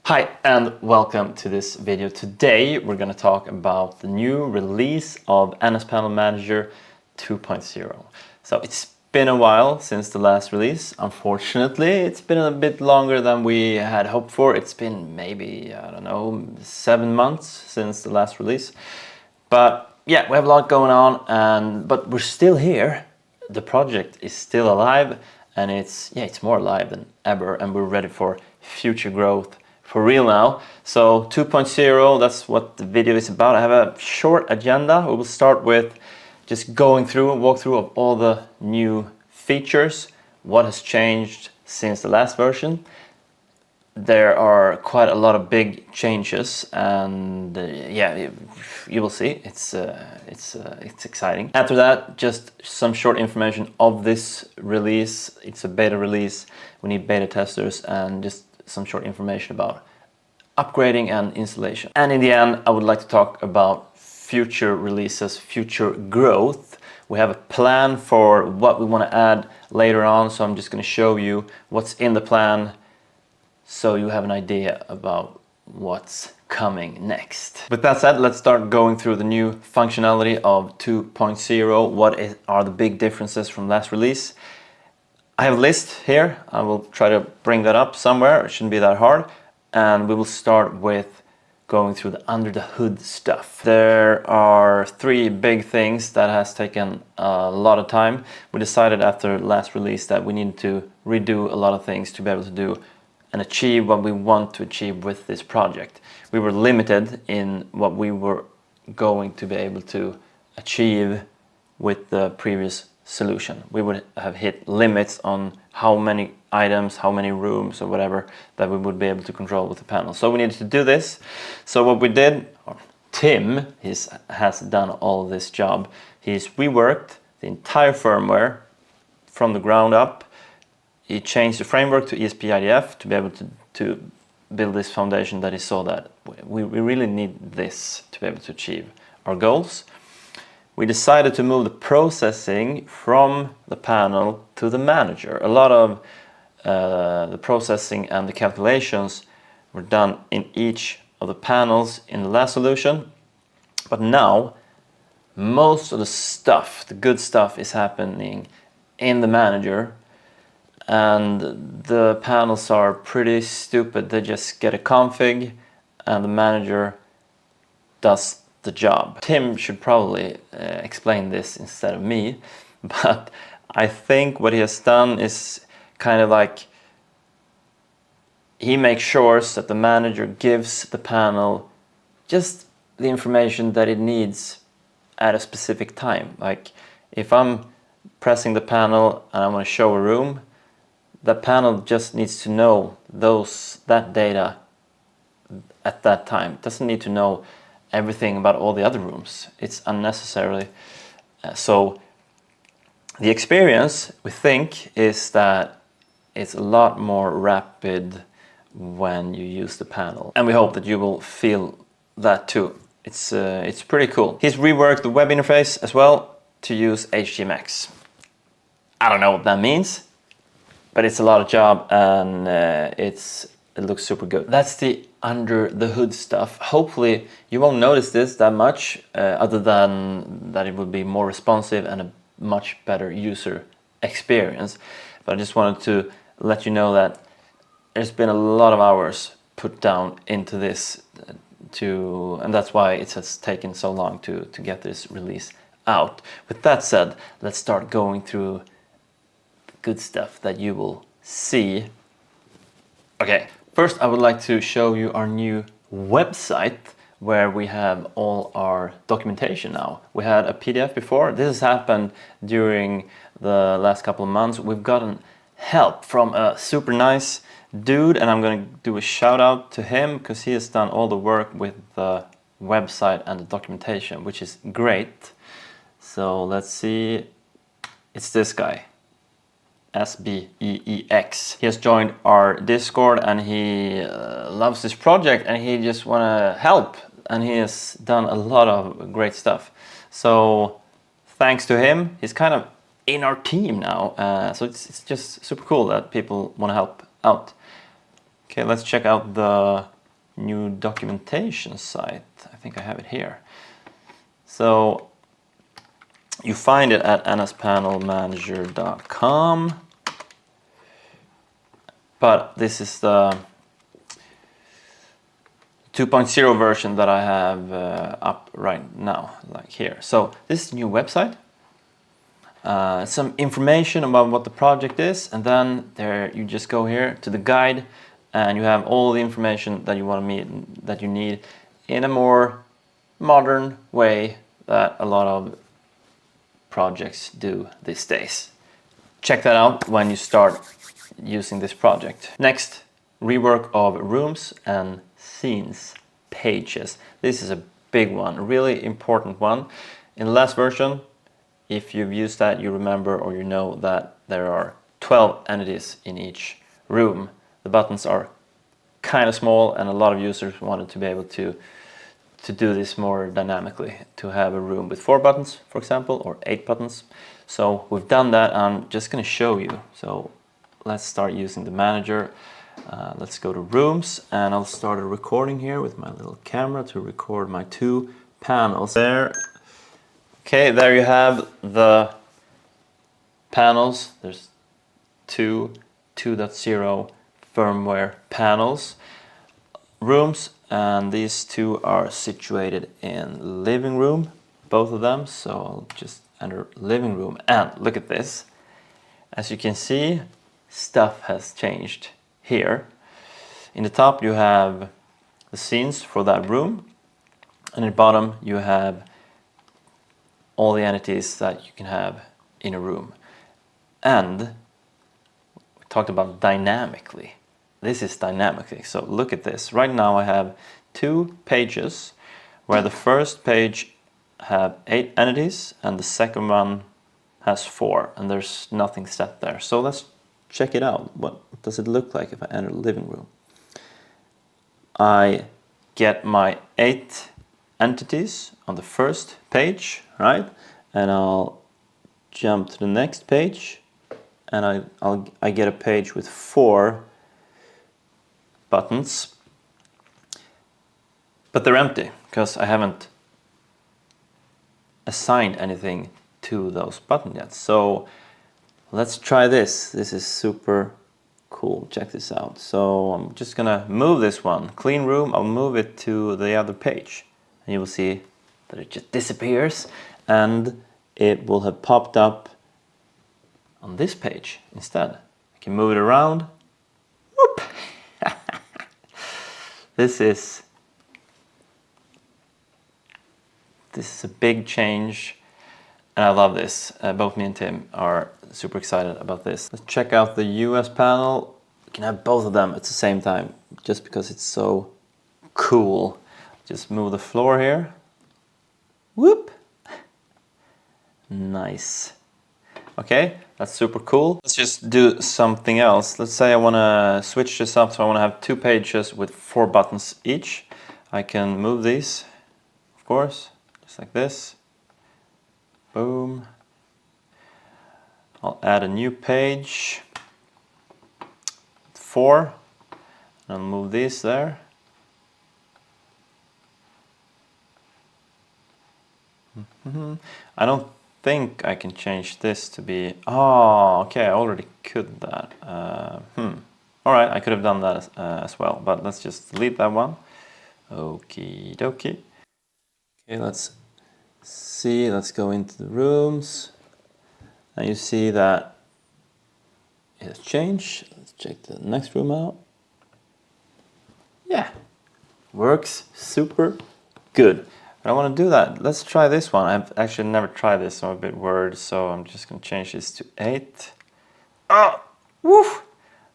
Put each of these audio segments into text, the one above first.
Hi and welcome to this video. Today we're going to talk about the new release of NSPanel Manager 2.0. So it's been a while since the last release. Unfortunately, it's been a bit longer than we had hoped for. It's been maybe, I don't know, 7 months since the last release. But yeah, we have a lot going on, but we're still here. The project is still alive, and it's more alive than ever, and we're ready for future growth. For real now. So 2.0, that's what the video is about. I have a short agenda. We will start with just going through a walkthrough of all the new features, what has changed since the last version. There are quite a lot of big changes, and yeah, you will see. It's exciting. After that, just some short information of this release. It's a beta release. We need beta testers, and just some short information about upgrading and installation. And in the end, I would like to talk about future releases, future growth. We have a plan for what we want to add later on, so I'm just going to show you what's in the plan so you have an idea about what's coming next. With that said, let's start going through the new functionality of 2.0. What are the big differences from last release? I have a list here. I will try to bring that up somewhere. It shouldn't be that hard. And we will start with going through the under the hood stuff. There are 3 big things that has taken a lot of time. We decided after last release that we needed to redo a lot of things to be able to do and achieve what we want to achieve with this project. We were limited in what we were going to be able to achieve with the previous solution. We would have hit limits on how many items, how many rooms or whatever that we would be able to control with the panel. So we needed to do this. So what we did, Tim has done all of this job. He's reworked the entire firmware from the ground up. He changed the framework to ESP-IDF to be able to build this foundation that he saw that we really need this to be able to achieve our goals. We decided to move the processing from the panel to the manager. A lot of the processing and the calculations were done in each of the panels in the last solution. But now, most of the stuff, the good stuff, is happening in the manager. And the panels are pretty stupid. They just get a config and the manager does the job. Tim should probably explain this instead of me, but I think what he has done is kind of like he makes sure that the manager gives the panel just the information that it needs at a specific time. Like if I'm pressing the panel and I want to show a room, the panel just needs to know that data at that time. It doesn't need to know everything about all the other rooms. It's unnecessarily. So the experience, we think, is that it's a lot more rapid when you use the panel. And we hope that you will feel that too. It's pretty cool. He's reworked the web interface as well to use HTMX. I don't know what that means, but it's a lot of job, and it looks super good. That's the under the hood stuff. Hopefully you won't notice this that much, other than that it will be more responsive and a much better user experience. But I just wanted to let you know that there's been a lot of hours put down into this, and that's why it has taken so long to get this release out. With that said, let's start going through the good stuff that you will see. Okay. First, I would like to show you our new website where we have all our documentation now. We had a PDF before. This has happened during the last couple of months. We've gotten help from a super nice dude, and I'm going to do a shout out to him because he has done all the work with the website and the documentation, which is great. So let's see. It's this guy. sbeex. He has joined our Discord, and he loves this project, and he just want to help, and he has done a lot of great stuff. So thanks to him, he's kind of in our team now. So it's just super cool that people want to help out. Okay, let's check out the new documentation site. I think I have it here. So you find it at nspanelmanager.com, but this is the 2.0 version that I have up right now, like here. So this is the new website. Some information about what the project is, and then there you just go here to the guide, and you have all the information that you want to meet, that you need, in a more modern way that a lot of projects do these days. Check that out when you start using this project. Next, rework of rooms and scenes pages. This is a big one, a really important one. In the last version, if you've used that, you remember or you know that there are 12 entities in each room. The buttons are kind of small, and a lot of users wanted to be able to do this more dynamically, to have a room with 4 buttons, for example, or 8 buttons. So we've done that. I'm just going to show you. So let's start using the manager. Let's go to rooms, and I'll start a recording here with my little camera to record my 2 panels there. Okay, there you have the panels. There's 2.0 firmware panels. Rooms, and these 2 are situated in living room, both of them. So I'll just enter living room, and look at this. As you can see, stuff has changed here. In the top you have the scenes for that room, and in the bottom you have all the entities that you can have in a room. And we talked about dynamically. This is dynamically. So look at this. Right now I have 2 pages where the first page have 8 entities and the second one has 4, and there's nothing set there. So let's check it out. What does it look like if I enter the living room? I get my 8 entities on the first page, right? And I'll jump to the next page, and I get a page with 4 buttons, but they're empty because I haven't assigned anything to those buttons yet. So let's try this. This is super cool. Check this out. So I'm just gonna move this one, clean room. I'll move it to the other page, and you will see that it just disappears, and it will have popped up on this page instead. I can move it around. Whoop. This is a big change, and I love this. Both me and Tim are super excited about this. Let's check out the US panel. You can have both of them at the same time, just because it's so cool. Just move the floor here. Whoop! Nice. Okay, that's super cool. Let's just do something else. Let's say I want to switch this up, so I want to have 2 pages with 4 buttons each. I can move these, of course, just like this. Boom. I'll add a new page, 4, and I'll move these there. I don't think I can change this to be... Oh, okay, I already could that. Alright, I could have done that as well, but let's just delete that one. Okie dokie. Okay, let's see, let's go into the rooms. And you see that it has changed. Let's check the next room out. Yeah, works super good. I want to do that. Let's try this one. I've actually never tried this, so I'm a bit worried. So I'm just going to change this to 8. Oh, woof!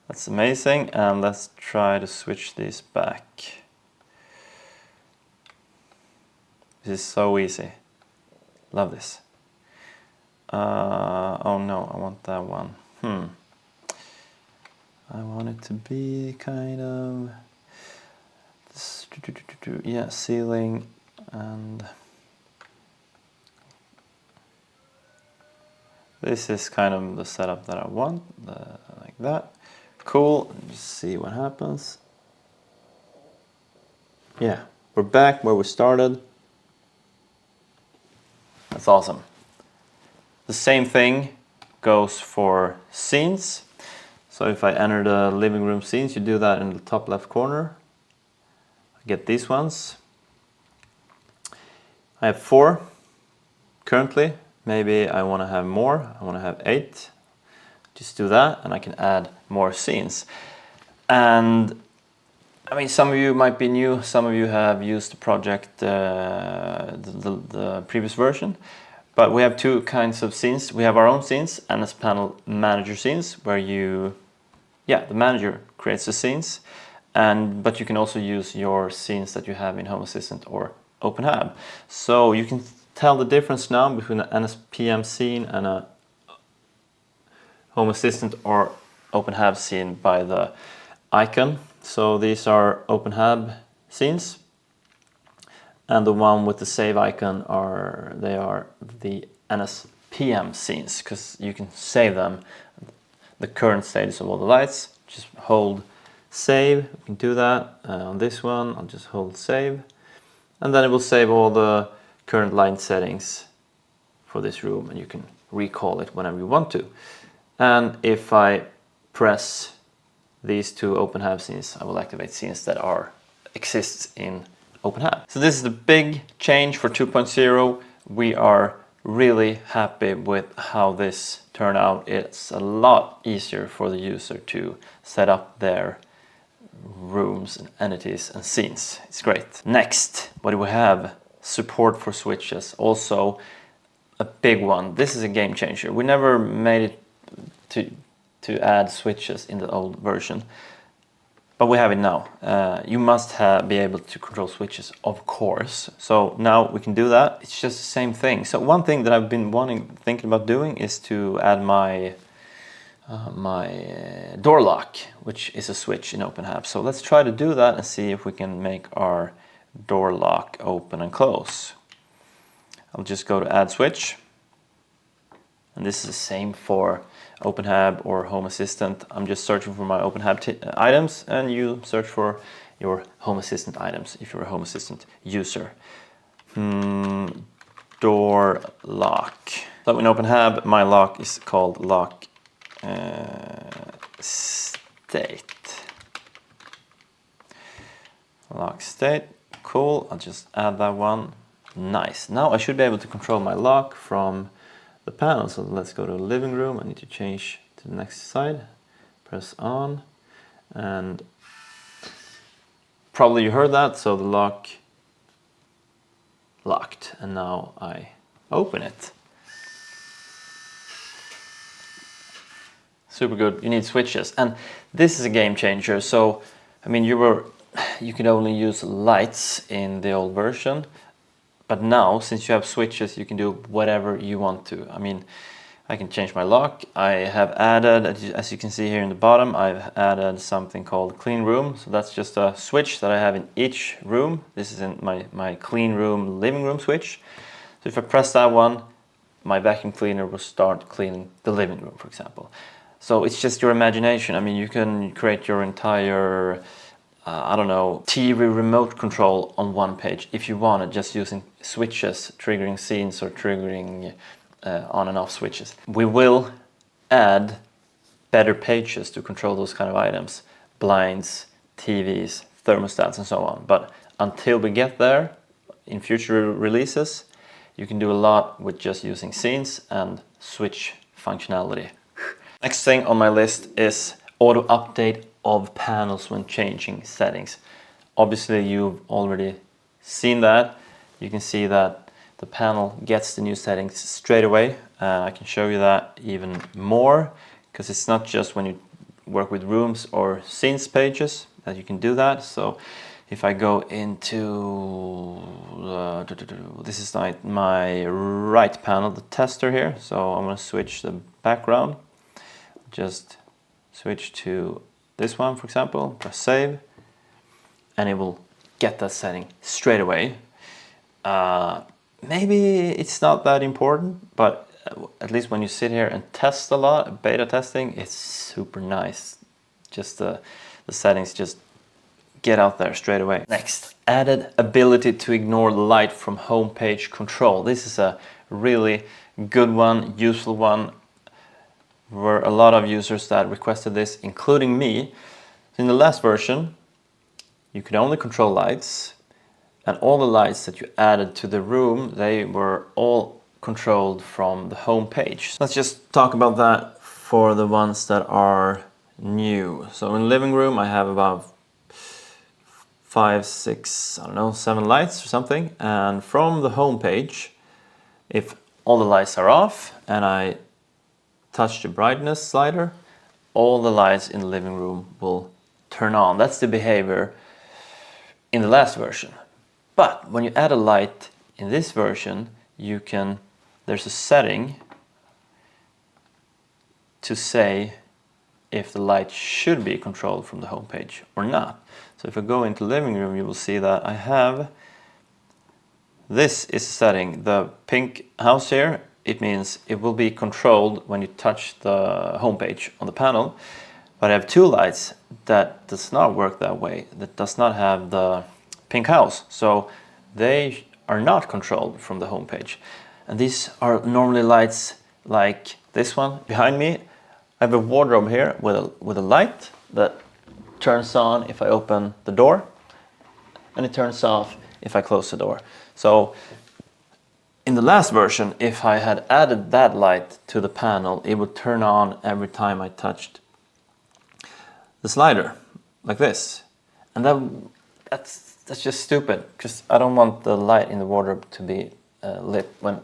That's amazing. And let's try to switch these back. This is so easy. Love this. Oh no, I want that one. I want it to be kind of... Yeah, ceiling. And this is kind of the setup that I want, like that. Cool, just see what happens. yeah, we're back where we started. That's awesome. The same thing goes for scenes. So if I enter the living room scenes, you do that in the top left corner. I get these ones. I have 4 currently. Maybe I want to have more. I want to have 8. Just do that and I can add more scenes. And I mean, some of you might be new, some of you have used the project, the previous version, but we have 2 kinds of scenes. We have our own scenes, NSPanel Manager scenes, where the manager creates the scenes, but you can also use your scenes that you have in Home Assistant or OpenHAB. So you can tell the difference now between an NSPM scene and a Home Assistant or OpenHAB scene by the icon. So these are OpenHAB scenes, and the one with the save icon are the NSPM scenes, because you can save them, the current status of all the lights. Just hold save, you can do that. On this one, I'll just hold save, and then it will save all the current light settings for this room, and you can recall it whenever you want to. And if I press these 2 OpenHAB scenes, I will activate scenes that exists in OpenHAB. So this is the big change for 2.0. We are really happy with how this turned out. It's a lot easier for the user to set up their rooms and entities and scenes. It's great. Next, what do we have? Support for switches. Also a big one. This is a game changer. We never made it to add switches in the old version, but we have it now. You must be able to control switches, of course. So now we can do that. It's just the same thing. So one thing that I've been thinking about doing is to add my door lock, which is a switch in OpenHAB. So let's try to do that and see if we can make our door lock open and close. I'll just go to add switch, and this is the same for OpenHAB or Home Assistant. I'm just searching for my OpenHAB items, and you search for your Home Assistant items if you're a Home Assistant user. Door lock. So in OpenHAB, my lock is called lock state. Lock state, cool. I'll just add that one. Nice. Now I should be able to control my lock from the panel. So let's go to the living room. I need to change to the next side. Press on, and probably you heard that. So the lock locked, and now I open it. Super good. You need switches, and this is a game changer. So I mean, you could only use lights in the old version. But now, since you have switches, you can do whatever you want to. I mean, I can change my lock. I have added, as you can see here in the bottom, I've added something called clean room. So that's just a switch that I have in each room. This is in my clean room, living room switch. So if I press that one, my vacuum cleaner will start cleaning the living room, for example. So it's just your imagination. I mean, you can create your entire I don't know, TV remote control on one page if you want it, just using switches, triggering scenes or triggering on and off switches. We will add better pages to control those kind of items, blinds, TVs, thermostats and so on. But until we get there, in future releases, you can do a lot with just using scenes and switch functionality. Next thing on my list is auto update of panels when changing settings. Obviously you've already seen that. You can see that the panel gets the new settings straight away. I can show you that even more, because it's not just when you work with rooms or scenes pages that you can do that. So if I go into this is like my right panel, the tester here. So I'm going to switch the background, just switch to this one, for example, press save, and it will get that setting straight away. Maybe it's not that important, but at least when you sit here and test a lot, beta testing, it's super nice. Just the settings just get out there straight away. Next, added ability to ignore the light from home page control. This is a really good one, useful one. There were a lot of users that requested this, including me. In the last version, you could only control lights, and all the lights that you added to the room, they were all controlled from the home page. Let's just talk about that for the ones that are new. So in living room, I have about 5, 6, I don't know, 7 lights or something. And from the home page, if all the lights are off and I touch the brightness slider, all the lights in the living room will turn on. That's the behavior in the last version. But when you add a light in this version, there's a setting to say if the light should be controlled from the home page or not. So if I go into living room, you will see that I have, this is a setting, the pink house here, it means it will be controlled when you touch the home page on the panel. But I have 2 lights that does not work that way, that does not have the pink house. So they are not controlled from the home page. And these are normally lights like this one behind me. I have a wardrobe here with a light that turns on if I open the door, and it turns off if I close the door. So in the last version, if I had added that light to the panel, it would turn on every time I touched the slider, like this. And that's just stupid, because I don't want the light in the wardrobe to be lit when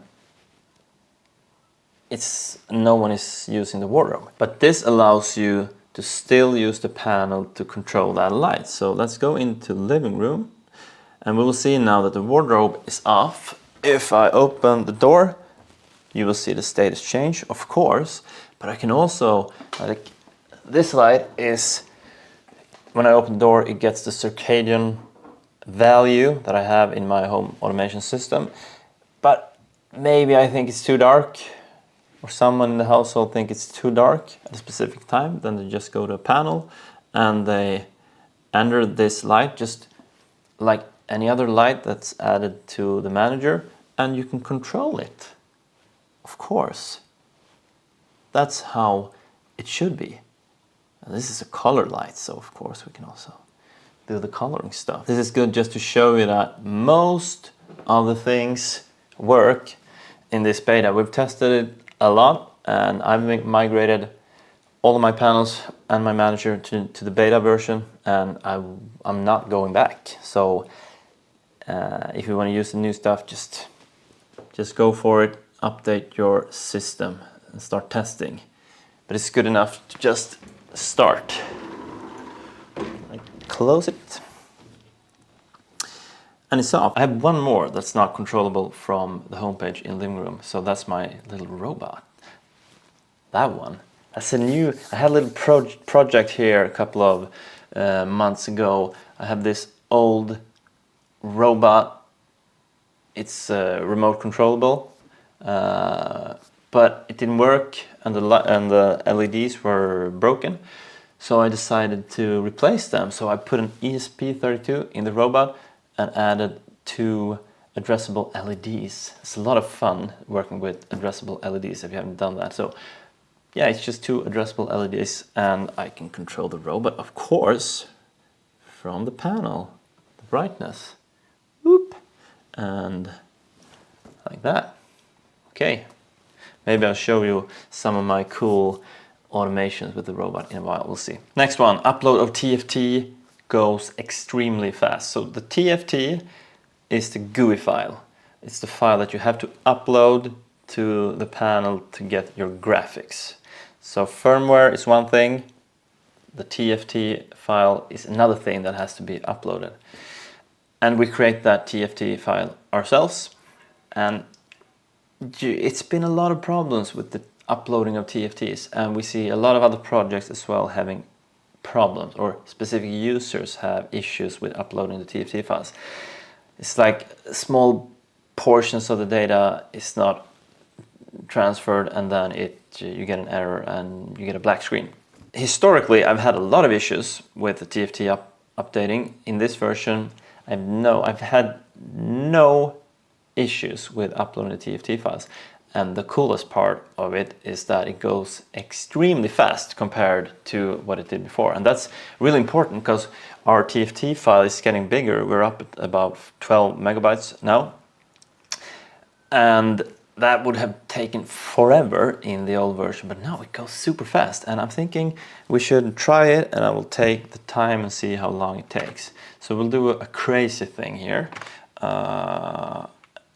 no one is using the wardrobe. But this allows you to still use the panel to control that light. So let's go into living room, and we will see now that the wardrobe is off. If I open the door, you will see the status change, of course, but I can also, like, this light is, when I open the door, it gets the circadian value that I have in my home automation system. But maybe I think it's too dark, or someone in the household think it's too dark at a specific time, then they just go to a panel and they enter this light just like any other light that's added to the manager, and you can control it. Of course. That's how it should be. And this is a color light, so of course we can also do the coloring stuff. This is good just to show you that most of the things work in this beta. We've tested it a lot, and I've migrated all of my panels and my manager to the beta version, and I'm not going back. So if you want to use the new stuff, just go for it, update your system and start testing. But it's good enough to just start. Close it. And it's off. I have one more that's not controllable from the homepage in living room. So that's my little robot. That one. That's a new, I had a little project here a couple of months ago. I have this old robot. It's remote controllable, but it didn't work, and the LEDs were broken. So I decided to replace them. So I put an ESP-32 in the robot and added 2 addressable LEDs. It's a lot of fun working with addressable LEDs if you haven't done that. So yeah, it's just 2 addressable LEDs, and I can control the robot, of course, from the panel, the brightness. Whoop, and like that. Okay, maybe I'll show you some of my cool automations with the robot in a while, we'll see. Next one, upload of TFT goes extremely fast. So the TFT is the GUI file. It's the file that you have to upload to the panel to get your graphics. So firmware is one thing, the TFT file is another thing that has to be uploaded. And we create that TFT file ourselves, and it's been a lot of problems with the uploading of TFTs, and we see a lot of other projects as well having problems, or specific users have issues with uploading the TFT files. It's like small portions of the data is not transferred, and then you get an error and you get a black screen. Historically, I've had a lot of issues with the TFT updating. In this version, I've had no issues with uploading the TFT files. And the coolest part of it is that it goes extremely fast compared to what it did before. And that's really important because our TFT file is getting bigger. We're up at about 12 megabytes now. And that would have taken forever in the old version, but now it goes super fast. And I'm thinking we should try it, and I will take the time and see how long it takes. So we'll do a crazy thing here.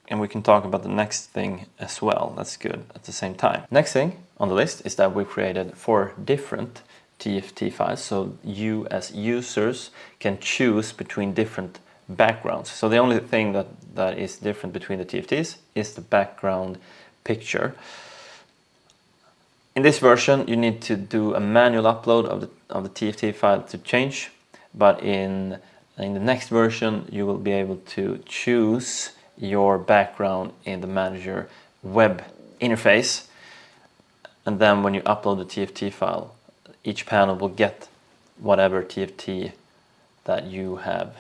And we can talk about the next thing as well. That's good at the same time. Next thing on the list is that we created 4 different TFT files. So you as users can choose between different backgrounds. So the only thing that is different between the TFTs is the background picture. In this version, you need to do a manual upload of the TFT file to change. But in the next version, you will be able to choose your background in the manager web interface, and then when you upload the TFT file, each panel will get whatever TFT that you have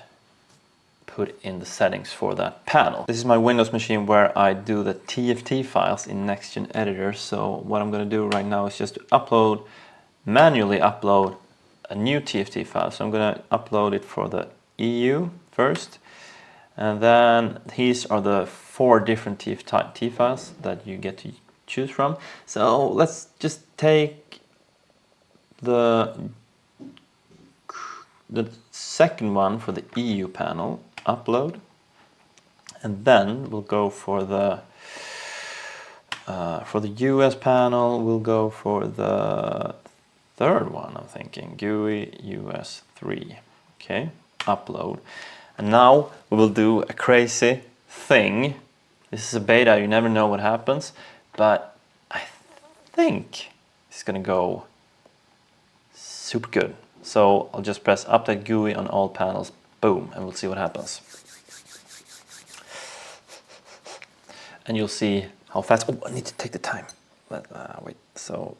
put in the settings for that panel. This is my Windows machine where I do the TFT files in NextGen editor. So what I'm going to do right now is just to manually upload a new TFT file. So I'm going to upload it for the EU first. And then these are the 4 different TFT files that you get to choose from. So let's just take the second one for the EU panel, upload. And then we'll go for the US panel, we'll go for the third one, I'm thinking, GUI US 3. Okay, upload. And now we will do a crazy thing. This is a beta, you never know what happens, but I think it's gonna go super good. So I'll just press update GUI on all panels, boom, and we'll see what happens. And you'll see how fast, oh, I need to take the time. Wait, so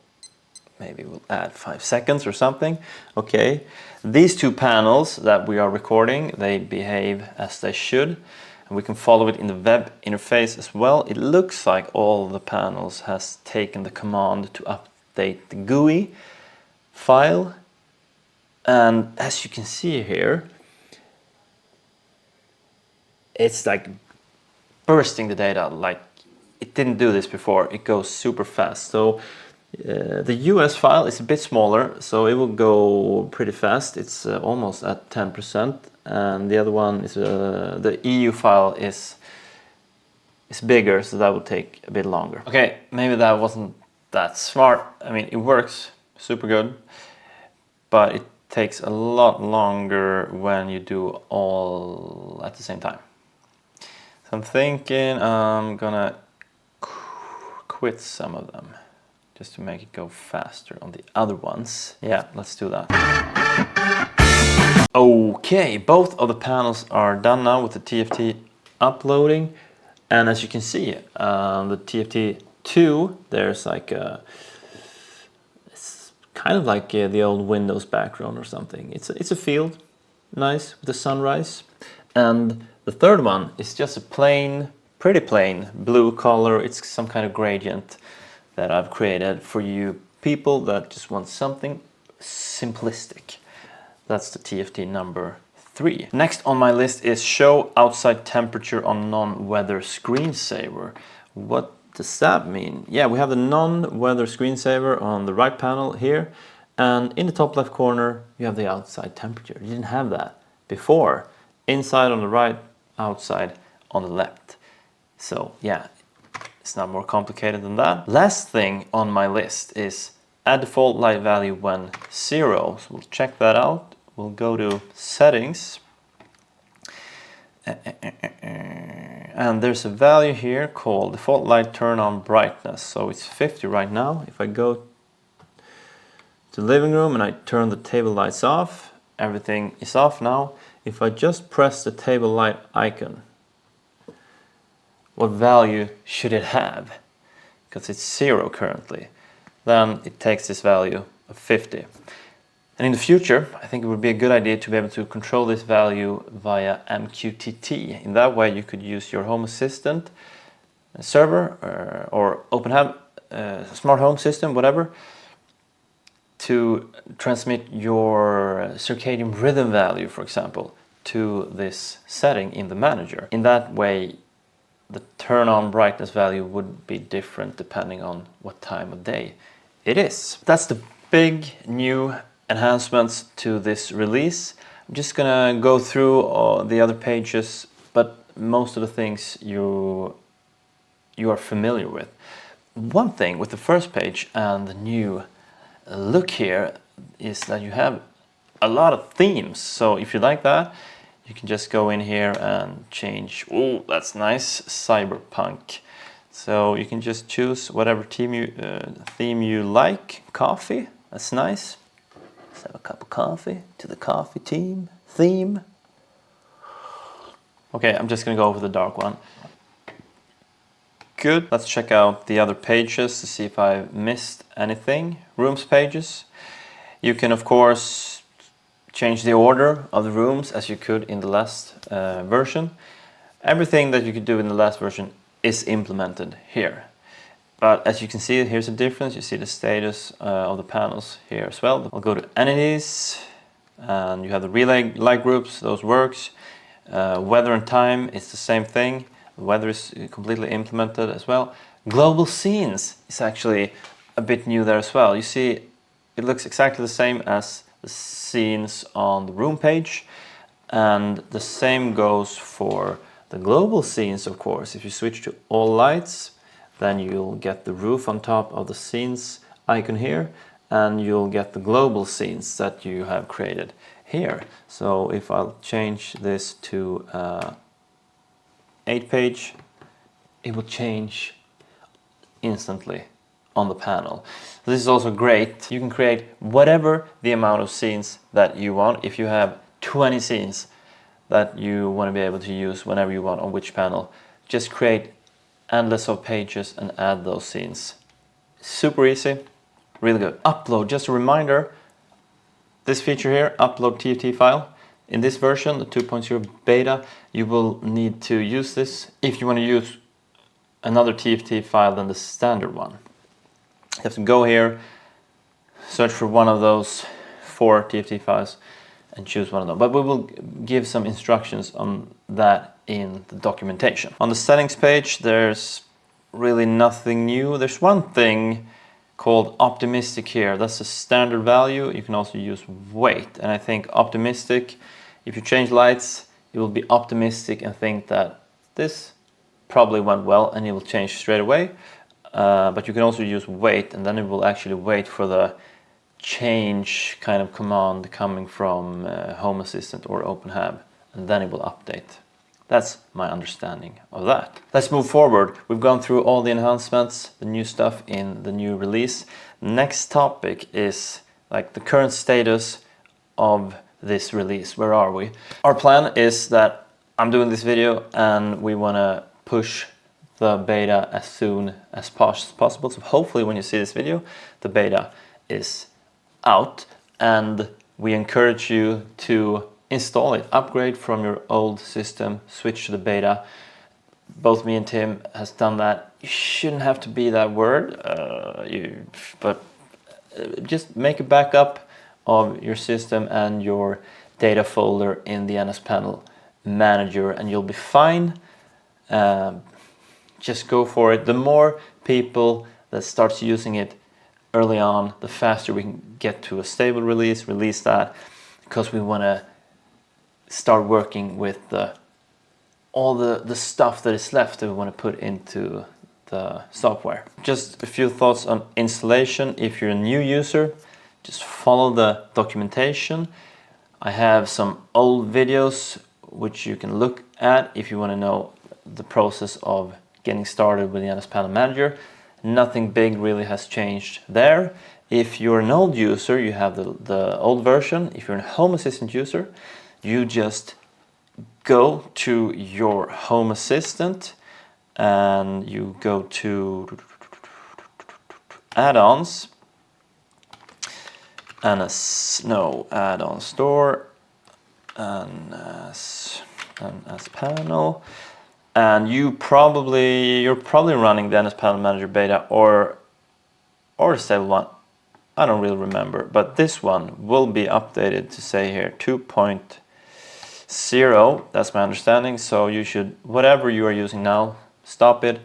maybe we'll add 5 seconds or something. Okay, these 2 panels that we are recording, they behave as they should. And we can follow it in the web interface as well. It looks like all the panels has taken the command to update the GUI file. And as you can see here, it's like bursting the data. Like it didn't do this before. It goes super fast. So the US file is a bit smaller, so it will go pretty fast. It's almost at 10%, and the other one is the EU file is bigger, so that will take a bit longer. Okay, maybe that wasn't that smart. I mean, it works super good, but it takes a lot longer when you do all at the same time. So I'm thinking I'm gonna quit some of them, just to make it go faster on the other ones. Yeah, let's do that. Okay, both of the panels are done now with the TFT uploading. And as you can see, the TFT2, there's like it's kind of like the old Windows background or something. It's a field, nice, with the sunrise. And the third one is just a plain, pretty plain blue color. It's some kind of gradient that I've created for you people that just want something simplistic. That's the TFT number 3. Next on my list is show outside temperature on non-weather screensaver. What does that mean? Yeah, we have the non-weather screensaver on the right panel here, and in the top left corner you have the outside temperature. You didn't have that before. Inside on the right, outside on the left. So yeah, it's not more complicated than that. Last thing on my list is add default light value when 0. So we'll check that out. We'll go to settings. And there's a value here called default light turn on brightness. So it's 50 right now. If I go to the living room and I turn the table lights off, everything is off now. If I just press the table light icon, what value should it have? Because it's 0 currently. Then it takes this value of 50. And in the future, I think it would be a good idea to be able to control this value via MQTT. In that way, you could use your Home Assistant server or OpenHub, smart home system, whatever, to transmit your circadian rhythm value, for example, to this setting in the manager. In that way, the turn on brightness value would be different depending on what time of day it is. That's the big new enhancements to this release. I'm just gonna go through all the other pages, but most of the things you are familiar with. One thing with the first page and the new look here is that you have a lot of themes. So if you like that, you can just go in here and change. Oh, that's nice, cyberpunk. So you can just choose whatever theme you like. Coffee, that's nice. Let's have a cup of coffee to the coffee theme. Okay, I'm just gonna go with the dark one. Good. Let's check out the other pages to see if I missed anything. Rooms pages. You can of course change the order of the rooms as you could in the last version. Everything that you could do in the last version is implemented here. But as you can see, here's a difference. You see the status of the panels here as well. I'll go to entities, and you have the relay light groups, those works. Weather and time is the same thing. The weather is completely implemented as well. Global scenes is actually a bit new there as well. You see, it looks exactly the same as the scenes on the room page, and the same goes for the global scenes, of course. If you switch to all lights, then you'll get the roof on top of the scenes icon here, and you'll get the global scenes that you have created here. So if I'll change this to 8 page, it will change instantly on the panel. This is also great. You can create whatever the amount of scenes that you want. If you have 20 scenes that you want to be able to use whenever you want on which panel, just create endless of pages and add those scenes. Super easy, really good. Upload, just a reminder, this feature here, upload TFT file. In this version, the 2.0 beta, you will need to use this if you want to use another TFT file than the standard one. You have to go here, search for one of those 4 TFT files and choose one of them. But we will give some instructions on that in the documentation. On the settings page, there's really nothing new. There's one thing called optimistic here. That's the standard value. You can also use weight. And I think optimistic, if you change lights, it will be optimistic and think that this probably went well, and it will change straight away. But you can also use wait, and then it will actually wait for the change kind of command coming from Home Assistant or OpenHub, and then it will update. That's my understanding of that. Let's move forward. We've gone through all the enhancements, the new stuff in the new release. Next topic is like the current status of this release. Where are we? Our plan is that I'm doing this video and we want to push the beta as soon as possible. So hopefully when you see this video, the beta is out, and we encourage you to install it, upgrade from your old system, switch to the beta. Both me and Tim has done that. You shouldn't have to be that word, but just make a backup of your system and your data folder in the NSPanel Manager, and you'll be fine. Just go for it. The more people that starts using it early on, the faster we can get to a stable release that, because we want to start working with all the stuff that is left that we want to put into the software. Just a few thoughts on installation. If you're a new user, just follow the documentation. I have some old videos which you can look at if you want to know the process of getting started with the NSPanel Manager. Nothing big really has changed there. If you're an old user, you have the old version. If you're a Home Assistant user, you just go to your Home Assistant and you go to add-ons, add-on store, NSPanel, and you're probably running the NSPanel Manager beta or the stable one. I don't really remember, but this one will be updated to say here 2.0. That's my understanding. So you should, whatever you are using now, stop it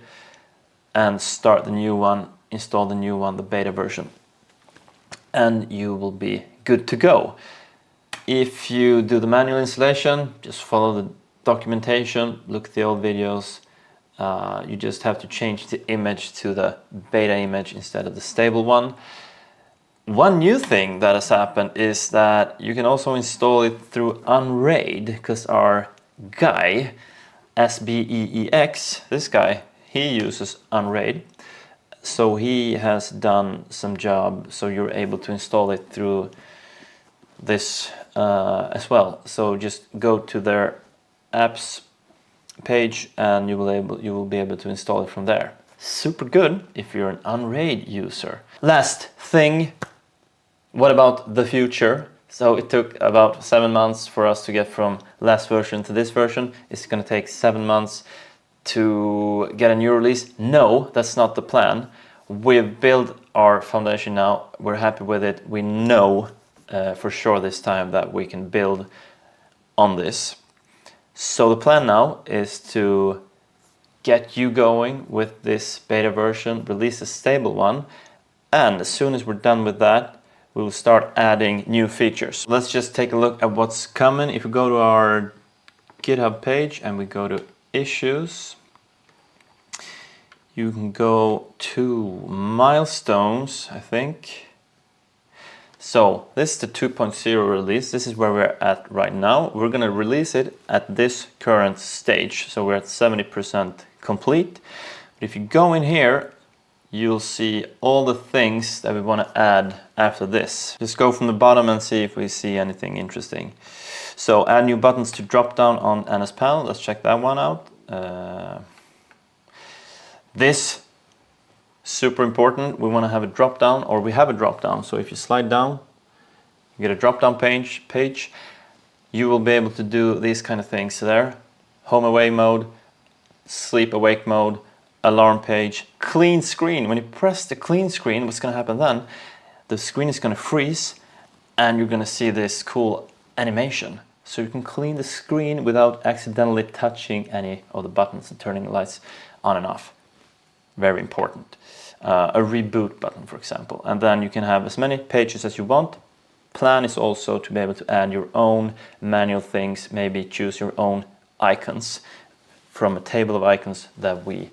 and start the new one, install the new one, the beta version, and you will be good to go. If you do the manual installation, just follow the documentation, look at the old videos. You just have to change the image to the beta image instead of the stable one. One new thing that has happened is that you can also install it through Unraid, because our guy, sbeex, this guy, he uses Unraid. So he has done some job, so you're able to install it through this as well. So just go to their apps page and you will be able to install it from there. Super good if you're an Unraid user. Last thing, what about the future? So it took about 7 months for us to get from last version to this version. It's going to take 7 months to get a new release. No, that's not the plan. We've built our foundation now. We're happy with it. We know for sure this time that we can build on this. So the plan now is to get you going with this beta version, release a stable one, and as soon as we're done with that, we will start adding new features. Let's just take a look at what's coming. If we go to our GitHub page and we go to issues, you can go to milestones, I think. So this is the 2.0 release. This is where we're at right now. We're going to release it at this current stage. So we're at 70% complete. But if you go in here, you'll see all the things that we want to add after this. Just go from the bottom and see if we see anything interesting. So add new buttons to drop down on NSPanel. Let's check that one out. This, super important. We want to have a drop down, or we have a drop down. So if you slide down, you get a drop down page. You will be able to do these kind of things there. Home away mode, sleep awake mode, alarm page, clean screen. When you press the clean screen, what's going to happen then? The screen is going to freeze and you're going to see this cool animation. So you can clean the screen without accidentally touching any of the buttons and turning the lights on and off. Very important. A reboot button, for example. And then you can have as many pages as you want. Plan is also to be able to add your own manual things, maybe choose your own icons from a table of icons that we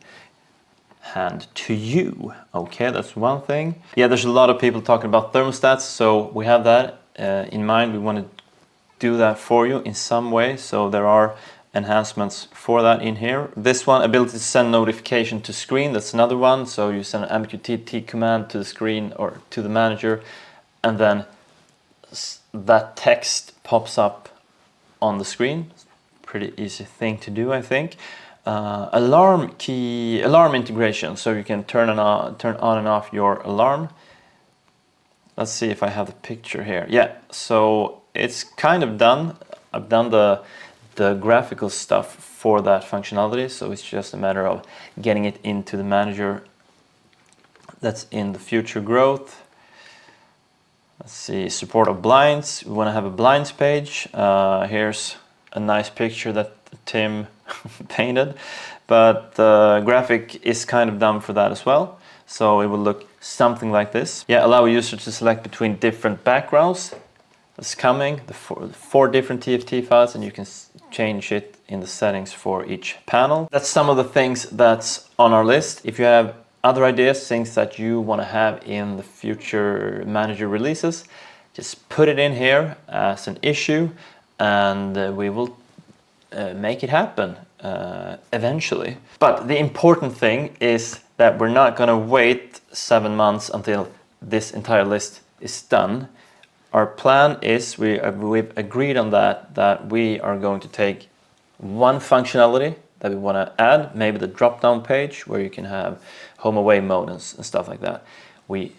hand to you. Okay, that's one thing. Yeah, there's a lot of people talking about thermostats, so we have that in mind. We want to do that for you in some way, so there are enhancements for that in here. This one, ability to send notification to screen, that's another one. So you send an MQTT command to the screen or to the manager, and then that text pops up on the screen. Pretty easy thing to do, I think. Alarm integration, so you can turn on and off your alarm. Let's see if I have the picture here. Yeah, so it's kind of done. I've done the graphical stuff for that functionality, so it's just a matter of getting it into the manager. That's in the future growth. Let's see, support of blinds. We want to have a blinds page. Here's a nice picture that Tim painted, but the graphic is kind of done for that as well. So it will look something like this. Yeah, allow a user to select between different backgrounds. That's coming, the four different TFT-files, and you can change it in the settings for each panel. That's some of the things that's on our list. If you have other ideas, things that you want to have in the future manager releases, just put it in here as an issue, and we will make it happen eventually. But the important thing is that we're not going to wait 7 months until this entire list is done. Our plan is, we've agreed on that we are going to take one functionality that we want to add, maybe the drop-down page where you can have home away mode and stuff like that. We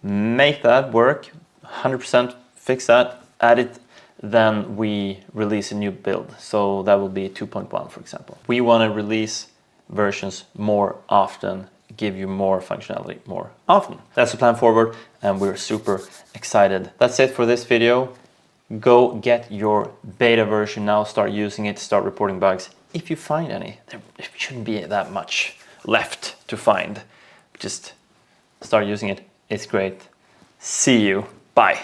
make that work 100% fix that, add it, then we release a new build. So that will be 2.1, for example. We want to release versions more often, give you more functionality more often. That's the plan forward, and we're super excited. That's it for this video. Go get your beta version now, start using it, start reporting bugs. If you find any, there shouldn't be that much left to find. Just start using it. It's great. See you. Bye.